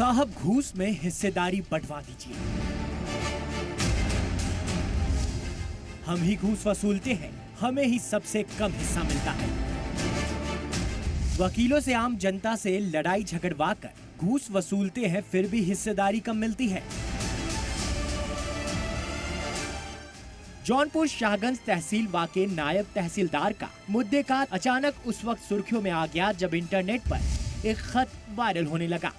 साहब घूस में हिस्सेदारी बंटवा दीजिए। हम ही घूस वसूलते हैं, हमें ही सबसे कम हिस्सा मिलता है। वकीलों से आम जनता से लड़ाई झगड़वा कर घूस वसूलते हैं, फिर भी हिस्सेदारी कम मिलती है। जौनपुर शाहगंज तहसील वाके नायब तहसीलदार का मुद्दे का अचानक उस वक्त सुर्खियों में आ गया जब इंटरनेट पर एक खत वायरल होने लगा।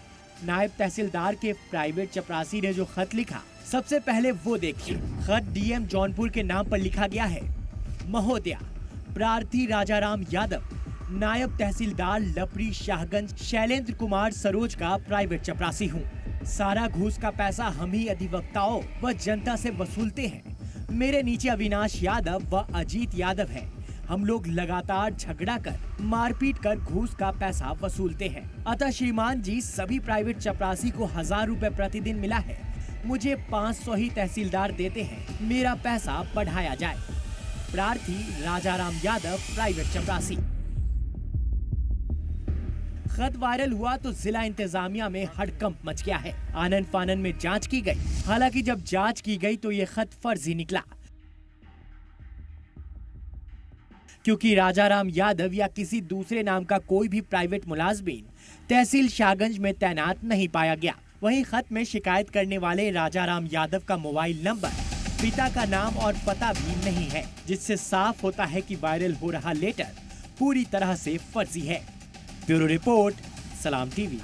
नायब तहसीलदार के प्राइवेट चपरासी ने जो खत लिखा, सबसे पहले वो देखिए। खत डीएम जौनपुर के नाम पर लिखा गया है। महोदया, प्रार्थी राजाराम यादव, नायब तहसीलदार लपरी शाहगंज शैलेंद्र कुमार सरोज का प्राइवेट चपरासी हूँ। सारा घूस का पैसा हम ही अधिवक्ताओं व जनता से वसूलते हैं। मेरे नीचे अविनाश यादव व अजीत यादव है। हम लोग लगातार झगड़ा कर, मारपीट कर घूस का पैसा वसूलते हैं। अतः श्रीमान जी, सभी प्राइवेट चपरासी को 1000 रुपए प्रतिदिन मिला है। मुझे 500 ही तहसीलदार देते हैं। मेरा पैसा बढ़ाया जाए। प्रार्थी राजाराम यादव, प्राइवेट चपरासी। खत वायरल हुआ तो जिला इंतजामिया में हड़कंप मच गया है। आनन फानन में जांच की गई। हालांकि जब जांच की गई तो ये खत फर्जी निकला, क्योंकि राजाराम यादव या किसी दूसरे नाम का कोई भी प्राइवेट मुलाजमीन तहसील शाहगंज में तैनात नहीं पाया गया। वहीं खत में शिकायत करने वाले राजाराम यादव का मोबाइल नंबर, पिता का नाम और पता भी नहीं है, जिससे साफ होता है कि वायरल हो रहा लेटर पूरी तरह से फर्जी है। ब्यूरो रिपोर्ट, सलाम टीवी।